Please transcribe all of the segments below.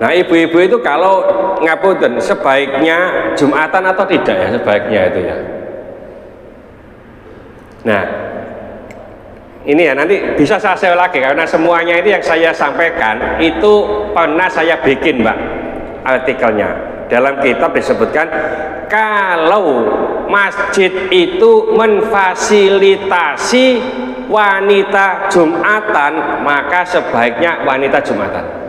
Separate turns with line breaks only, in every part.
Nah, ibu-ibu itu kalau ngapunten sebaiknya Jumatan atau tidak ya, sebaiknya itu ya. Nah, ini ya nanti bisa saya share lagi karena semuanya ini yang saya sampaikan itu pernah saya bikin, Mbak, artikelnya. Dalam kitab disebutkan kalau masjid itu memfasilitasi wanita Jumatan, maka sebaiknya wanita Jumatan.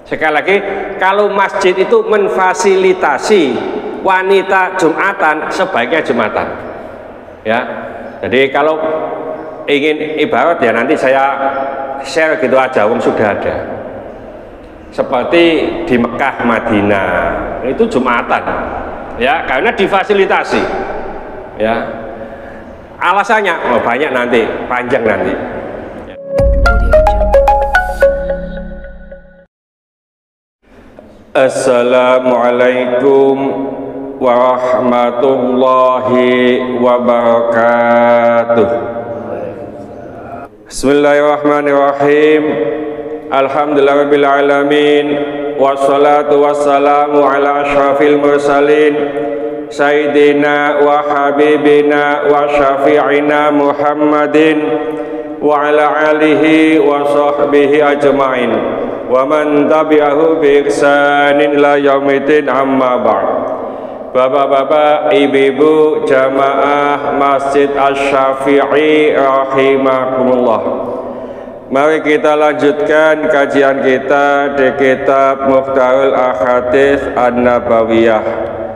Sekali lagi, kalau masjid itu memfasilitasi wanita Jumatan, sebaiknya Jumatan. Ya, jadi kalau ingin ibarat ya nanti saya share gitu aja, sudah ada. Seperti di Mekah, Madinah, itu Jumatan. Ya, karena difasilitasi. Ya, alasannya banyak nanti, panjang nanti. Assalamualaikum warahmatullahi wabarakatuh. Bismillahirrahmanirrahim. Alhamdulillahirabbil alamin. Wassalatu wassalamu ala asyrafil mursalin sayyidina wa habibina wa syafi'ina Muhammadin wa ala alihi wa sahbihi ajma'in wa man tabi'ahu bi ihsanin ila yaumidin, amma ba'd. Bapak-bapak, ibu-ibu jamaah Masjid Asy-Syafi'i rahimakumullah. Mari kita lanjutkan kajian kita di kitab Mukhtarul Ahadits An-Nabawiyah.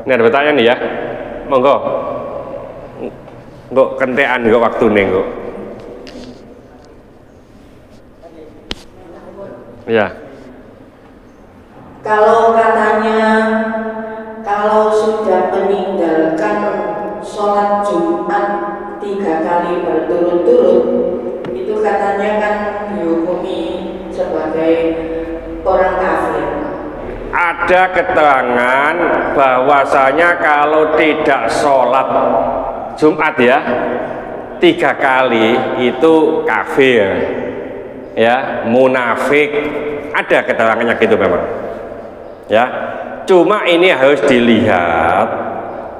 Ini ada pertanyaan nih ya, monggo. Nggo kentekan nggo waktune nggo. Ya.
Kalau katanya kalau sudah meninggalkan sholat Jumat 3 kali berturut-turut, itu katanya kan dihukumi sebagai orang kafir.
Ada keterangan bahwasanya kalau tidak sholat Jumat ya 3 kali itu kafir, ya, munafik. Ada keterangannya gitu memang, ya. Cuma ini harus dilihat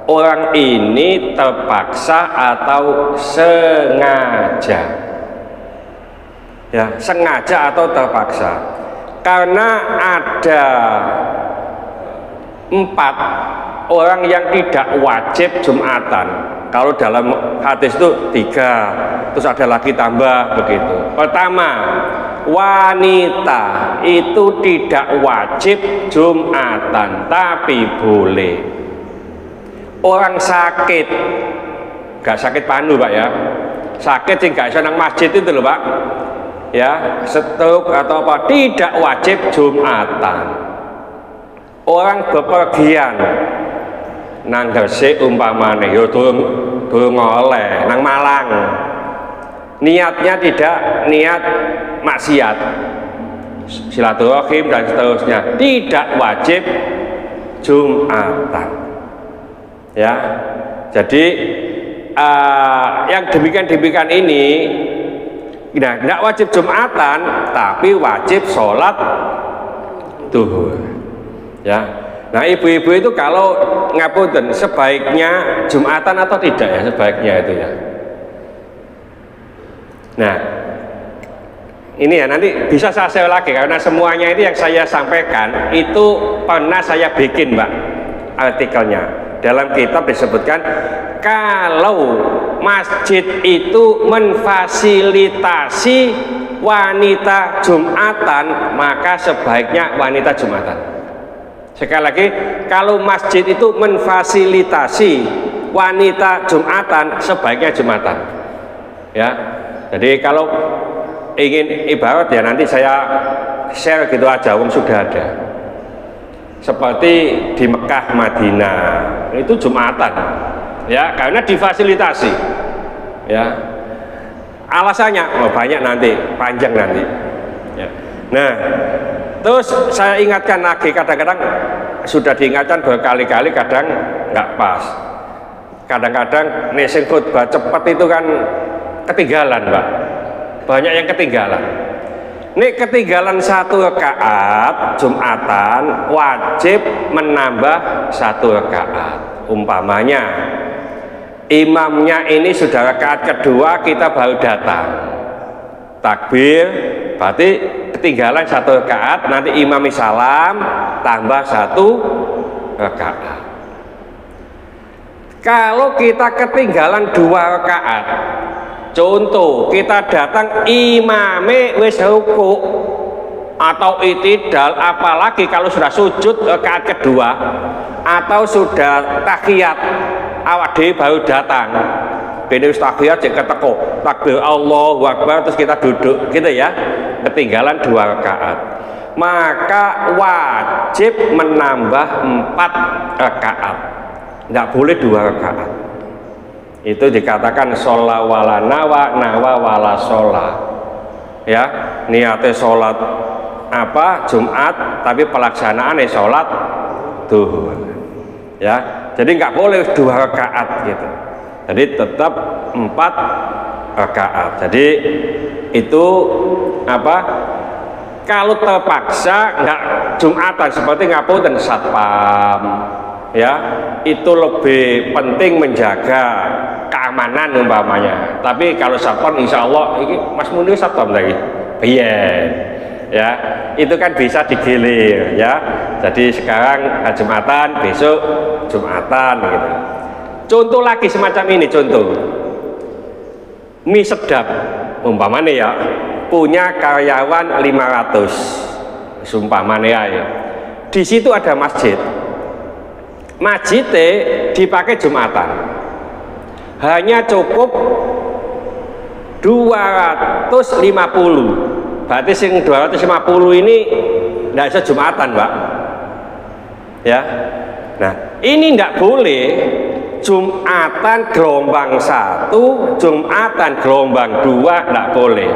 orang ini terpaksa atau sengaja, ya, sengaja atau terpaksa. Karena ada 4 orang yang tidak wajib Jumatan. Kalau dalam hadis itu 3, terus ada lagi tambah begitu. Pertama, wanita itu tidak wajib Jumatan, tapi boleh. Orang sakit, gak sakit panu Pak ya, sakit sih gak bisa nang masjid itu loh Pak, ya, stroke atau apa, tidak wajib Jumatan. Orang bepergian nang Gresik umpamane yo durung oleh nang Malang, niatnya tidak niat maksiat, silaturahim dan seterusnya, tidak wajib Jumatan, ya. Jadi yang demikian ini tidak wajib Jumatan tapi wajib sholat duhur, ya. Nah, ibu-ibu itu kalau ngapunten sebaiknya Jumatan atau tidak ya, sebaiknya itu ya. Nah, ini ya nanti bisa saya share lagi karena semuanya ini yang saya sampaikan itu pernah saya bikin, Mbak, artikelnya. Dalam kitab disebutkan kalau masjid itu memfasilitasi wanita Jumatan, maka sebaiknya wanita Jumatan. Sekali lagi, kalau masjid itu memfasilitasi wanita Jumatan, sebaiknya Jumatan. Ya, jadi kalau ingin ibarat ya nanti saya share gitu aja, sudah ada. Seperti di Mekah, Madinah, itu Jumatan. Ya, karena difasilitasi. Ya, alasannya banyak nanti, panjang nanti. Ya. Nah, terus saya ingatkan lagi, kadang-kadang sudah diingatkan berkali-kali, kadang nggak pas. Kadang-kadang nesing khutbah cepat itu kan ketinggalan, Pak. Banyak yang ketinggalan. Nek ketinggalan 1 rakaat Jumatan wajib menambah 1 rakaat. Umpamanya imamnya ini sudah rakaat kedua, kita baru datang takbir, berarti ketinggalan 1 rakaat, nanti imam salam tambah 1 rakaat. Kalau kita ketinggalan 2 rakaat, contoh kita datang imame wis ruku atau itidal, apalagi kalau sudah sujud rakaat kedua atau sudah tahiyat awak dhewe baru datang, bene wis tahiyat jek keteko takbir Allahu Akbar terus kita duduk gitu ya, ketinggalan 2 rakaat, maka wajib menambah 4 rakaat, tidak boleh 2 rakaat. Itu dikatakan sholat wala nawa, nawa wala sholat, ya, niatnya sholat apa Jumat tapi pelaksanaannya sholat duhur, ya, jadi nggak boleh 2 rakaat gitu, jadi tetap 4 rakaat. Jadi itu apa, kalau terpaksa nggak Jumatan seperti ngapunten satpam, ya, itu lebih penting menjaga keamanan umpamanya. Tapi kalau satpam insya Allah ini Mas Munir satpam lagi, iya, ya, itu kan bisa digilir, ya. Jadi sekarang Jumatan, besok Jumatan gitu. Contoh lagi semacam ini, contoh mie sedap umpamanya ya, punya karyawan 500 umpamanya ya, di situ ada masjid, masjidnya dipakai Jumatan, hanya cukup 250, berarti sing 250 ini tidak bisa Jumatan, Pak, ya. Nah, ini tidak boleh Jumatan gelombang 1, Jumatan gelombang 2 tidak boleh,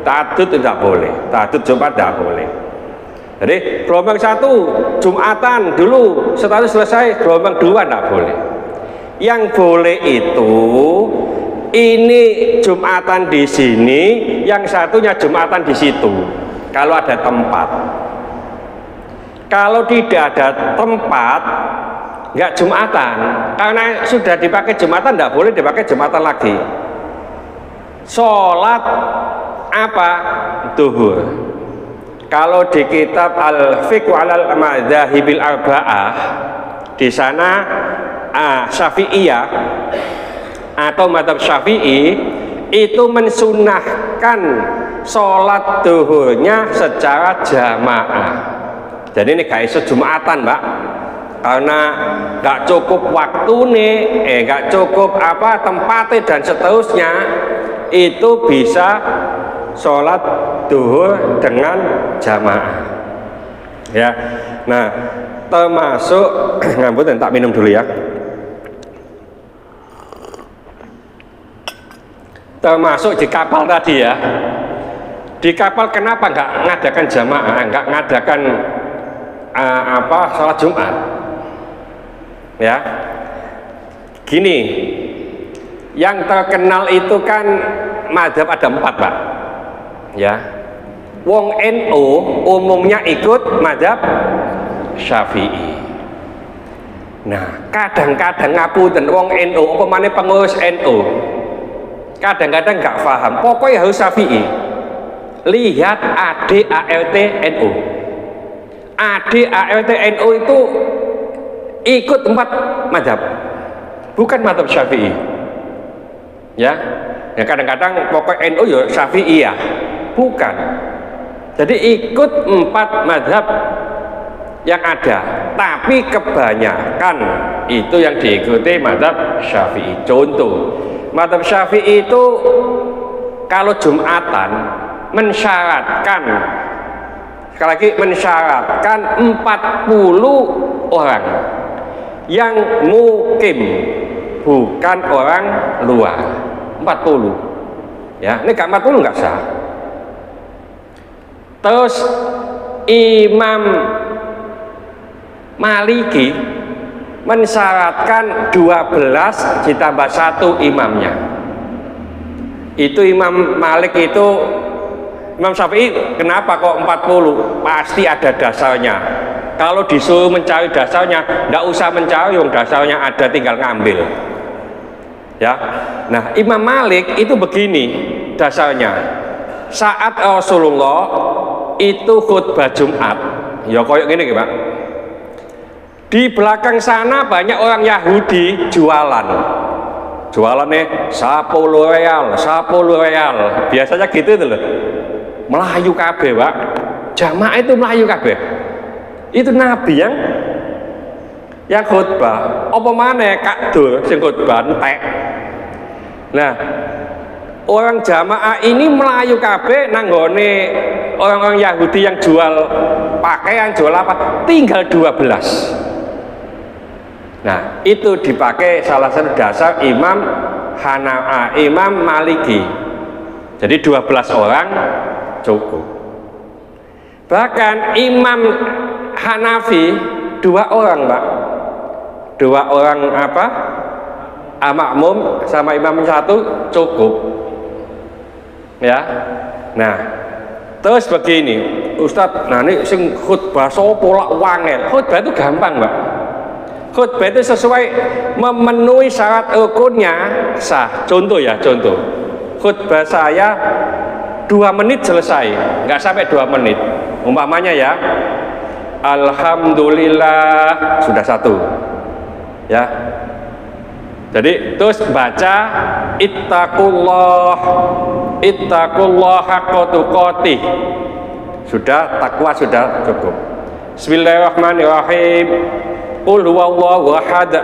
tahajud tidak boleh, tahajud Jumat tidak boleh. Jadi gelombang 1 Jumatan dulu, setelah selesai gelombang 2 tidak boleh. Yang boleh itu ini Jumatan di sini, yang satunya Jumatan di situ. Kalau ada tempat. Kalau tidak ada tempat, nggak Jumatan, karena sudah dipakai Jumatan, tidak boleh dipakai Jumatan lagi. Sholat apa? Duhur. Kalau di kitab Al-Fiqh alal Madzahibil Arba'ah, di sana Syafi'iyah atau madzhab Syafi'i itu mensunahkan sholat duhurnya secara jamaah. Jadi ini gak iso Jumatan, Mbak, karena gak cukup waktu nih, gak cukup apa tempatnya dan seterusnya, itu bisa sholat duhur dengan jamaah, ya. Nah, termasuk ngapunten, tak minum dulu ya. Termasuk di kapal tadi ya, di kapal kenapa nggak ngadakan jamaah, nggak ngadakan sholat Jumat, ya. Gini, yang terkenal itu kan madzhab ada 4, Pak, ya. Wong NU umumnya ikut madzhab Syafi'i. Nah, kadang-kadang ngapunten wong NU apa maneh pengurus NU, kadang-kadang nggak paham, pokoknya harus Syafi'i. Lihat ADART NU, ADART NU itu ikut 4 madzhab, bukan madzhab Syafi'i, ya. Ya kadang-kadang pokoknya NU ya Syafi'i ya, bukan. Jadi ikut 4 madzhab yang ada, tapi kebanyakan itu yang diikuti madzhab Syafi'i. Contoh, madzhab Syafi'i itu kalau Jumatan mensyaratkan, sekali lagi mensyaratkan 40 orang yang mukim, bukan orang luar. 40, ya. Ini gak 40 nggak sah. Terus Imam Maliki mensyaratkan 12 ditambah 1 imamnya. Itu Imam Malik itu Imam Syafi'i kenapa kok 40? Pasti ada dasarnya. Kalau disuruh mencari dasarnya, tidak usah mencari, yang dasarnya ada, tinggal ngambil. Ya, nah Imam Malik itu begini dasarnya. Saat Rasulullah itu khutbah Jumat, ya koyok gini Pak. Di belakang sana banyak orang Yahudi jualan. Jualannya 10 real, 10 real. Biasanya gitu itu loh. Melayu kabeh, Pak. Jamaah itu Melayu kabeh. Itu Nabi yang khutbah. Apa maneh Kak Dur sing khutbah entek. Nah, orang jamaah ini Melayu kabeh nanggone orang-orang Yahudi yang jual pakaian, jual apa? Tinggal 12. Nah, itu dipakai salah satu dasar Imam Maliki. Jadi 12 orang cukup. Bahkan Imam Hanafi 2 orang, Pak. 2 orang apa? Makmum sama imam 1 cukup. Ya. Nah, terus begini, Ustadz, nah ini sing khutbah sopo lak wangel. Khutbah itu gampang, Pak. Khutbah itu sesuai memenuhi syarat rukunnya sah. Contoh ya, contoh. Khutbah saya 2 menit selesai, nggak sampai 2 menit. Umpamanya ya, Alhamdulillah sudah 1. Ya. Jadi terus baca ittaqullah haqqa tuqatih. Sudah, takwa sudah cukup. Bismillahirrahmanirrahim. Qul huwallahu ahad.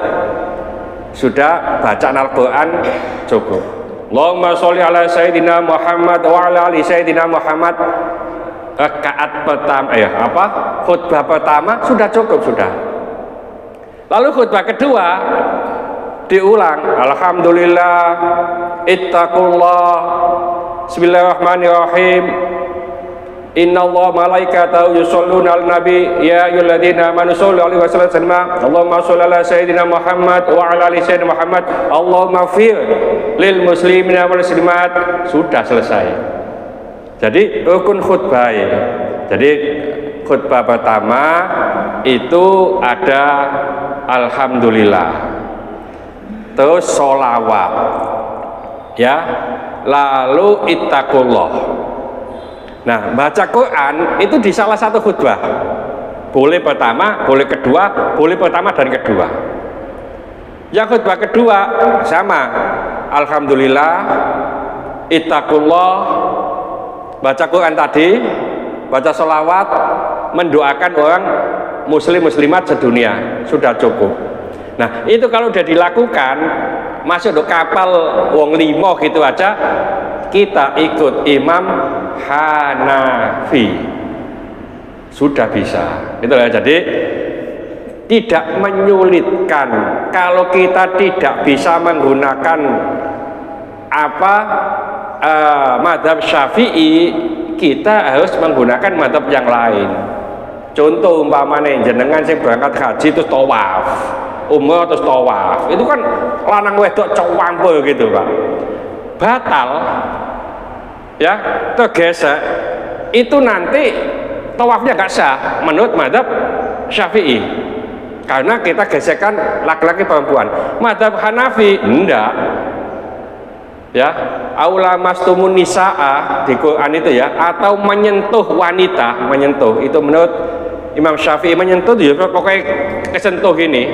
Sudah, bacaan Al-Qur'an cukup. Allahumma sholli ala sayyidina Muhammad wa ala ali sayyidina Muhammad. Rakaat pertama khutbah pertama sudah cukup sudah. Lalu khutbah kedua diulang, alhamdulillah, ittaqullah, bismillahirrahmanirrahim, innallaha malaikatahu yusholluna 'alan nabi, ya ayyuhalladzina amanu shollu 'alaihi wa sallimu, Allahumma sholli ala sayyidina Muhammad wa ala ali sayyidina Muhammad, Allahumma ighfir lil muslimina wal muslimat. Sudah selesai. Jadi rukun khutbah. Jadi khutbah pertama itu ada alhamdulillah, terus sholawat, ya, lalu ittaqullah. Nah, baca Quran itu di salah satu khutbah, boleh pertama, boleh kedua, boleh pertama dan kedua. Yang khutbah kedua sama, alhamdulillah, ittaqullah, baca Quran tadi, baca sholawat, mendoakan orang muslim muslimat sedunia, sudah cukup. Nah, itu kalau udah dilakukan, masuk ke kapal wong limo gitu aja, kita ikut Imam Hanafi, sudah bisa. Itu ya. Jadi tidak menyulitkan. Kalau kita tidak bisa menggunakan mazhab Syafi'i, kita harus menggunakan mazhab yang lain. Contoh umpamanya jenengan sing berangkat haji terus tawaf, umroh terus tawaf, itu kan lanang wedok campur gitu, Pak. Batal, ya, tergesek. Itu nanti tawafnya gak sah menurut mazhab Syafi'i, karena kita gesekan laki-laki perempuan. Mazhab Hanafi enggak. Ya, aula mastumun nisaa di Quran itu ya, atau menyentuh wanita, menyentuh itu menurut Imam Syafi'i menyentuh ya pokoknya kesentuh ini.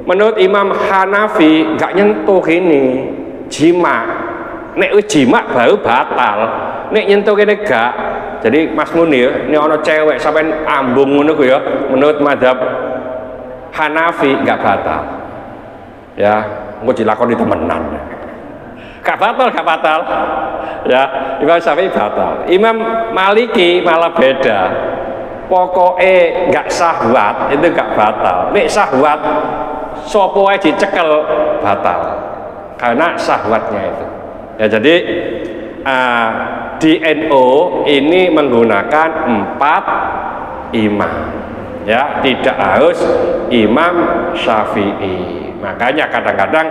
Menurut Imam Hanafi nggak nyentuh ini, jima. Nek jima baru batal. Nek nyentuh ini gak. Jadi Mas Munir, ini ono cewek sampai ambung ngono ya, menurut mazhab Hanafi nggak batal. Ya, engko dilakoni temenan. Gak batal, gak batal. Ya, Imam Syafi'i batal. Imam Maliki malah beda. Pokoknya gak syahwat itu gak batal. Nek syahwat sopo ae dicekel batal. Karena syahwatnya itu. Ya, jadi di NU ini menggunakan 4 imam. Ya, tidak harus Imam Syafi'i. Makanya kadang-kadang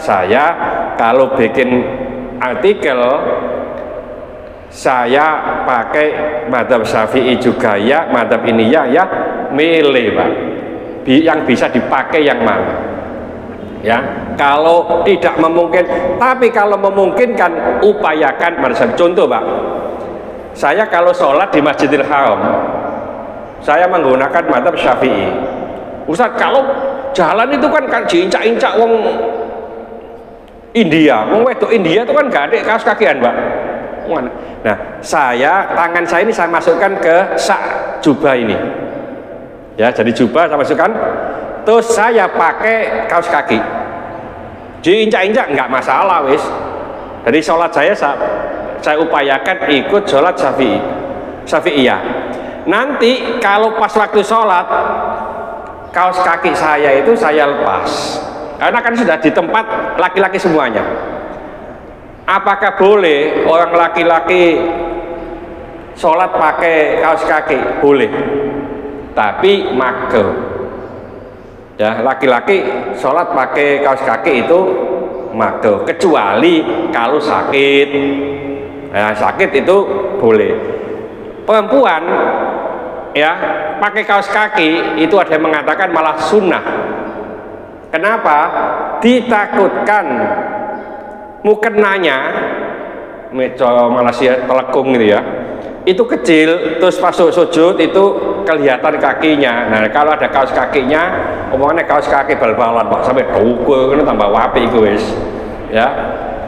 saya kalau bikin artikel saya pakai mazhab Syafi'i juga ya, mazhab ini ya, milih Pak. Yang bisa dipakai yang mana? Ya, kalau tidak memungkinkan, tapi kalau memungkinkan upayakan mazhab. Contoh Pak, saya kalau sholat di Masjidil Haram, saya menggunakan mazhab Syafi'i. Ustaz, kalau jalan itu kan diincak-incak wong India, wong wedok India itu kan gak ada kaos kakian Pak. Nah, tangan saya ini saya masukkan ke sak jubah ini. Ya, jadi jubah saya masukkan, terus saya pakai kaos kaki. Diinjak-injak nggak masalah wis. Jadi sholat saya upayakan ikut sholat Syafi'iyah. Nanti kalau pas waktu sholat, kaos kaki saya itu saya lepas. Karena kan sudah di tempat laki-laki semuanya. Apakah boleh orang laki-laki sholat pakai kaos kaki? Boleh. Tapi makruh. Ya, laki-laki sholat pakai kaos kaki itu makruh, kecuali kalau sakit. Ya, sakit itu boleh. Perempuan ya pakai kaos kaki itu ada yang mengatakan malah sunnah. Kenapa? Ditakutkan mukenanya Malaysia telekung gitu ya, itu kecil, terus pas sujud itu kelihatan kakinya. Nah, kalau ada kaos kakinya, omongannya kaos kaki bal-balan Pak, sampai dukur kan tambah wapi guys. Ya,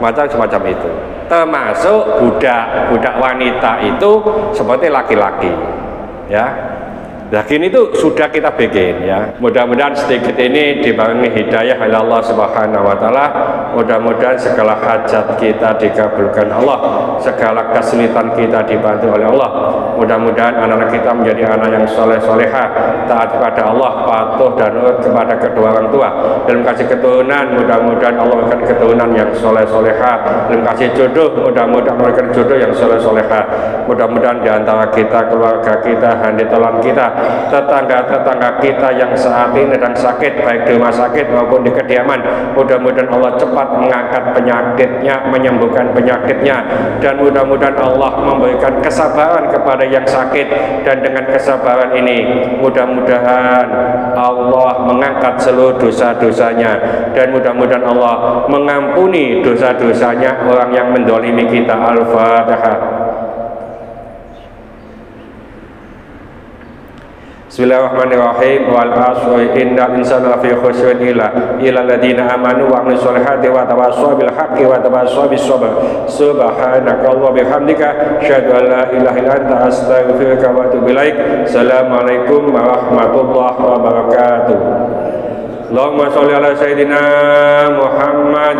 macam semacam itu. Termasuk budak wanita itu seperti laki-laki. Ya. Nah, gini itu sudah kita bikin ya. Mudah-mudahan sedikit ini dibarengi hidayah oleh Allah Subhanahu wa taala. Mudah-mudahan segala hajat kita dikabulkan Allah, segala kesulitan kita dibantu oleh Allah. Mudah-mudahan anak-anak kita menjadi anak yang soleh solehah, taat kepada Allah, patuh dan nurut kepada kedua orang tua. Dalam kasih keturunan, mudah-mudahan Allah memberikan keturunan yang soleh solehah. Dalam kasih jodoh, mudah-mudahan memberikan jodoh yang soleh solehah. Mudah-mudahan di antara kita, keluarga kita, handitolan kita, tetangga-tetangga kita yang saat ini sedang sakit, baik di rumah sakit maupun di kediaman, mudah-mudahan Allah cepat mengangkat penyakitnya, menyembuhkan penyakitnya, dan mudah-mudahan Allah memberikan kesabaran kepada yang sakit. Dan dengan kesabaran ini mudah-mudahan Allah mengangkat seluruh dosa-dosanya, dan mudah-mudahan Allah mengampuni dosa-dosanya orang yang mendolimi kita. Al-Fatihah. Bismillahirrahmanirrahim. Wal asri innal insana lafi khusrin illa alladziina aamanu wa 'amilus solihati wa tawassaw bil haqqi wa tawassaw bis sabr. Subhanakallahumma bihamdika asyhadu an la ilaha illa anta astaghfiruka wa atubu ilaik. Assalamualaikum warahmatullahi wabarakatuh. Allahumma sholli ala sayyidina Muhammad.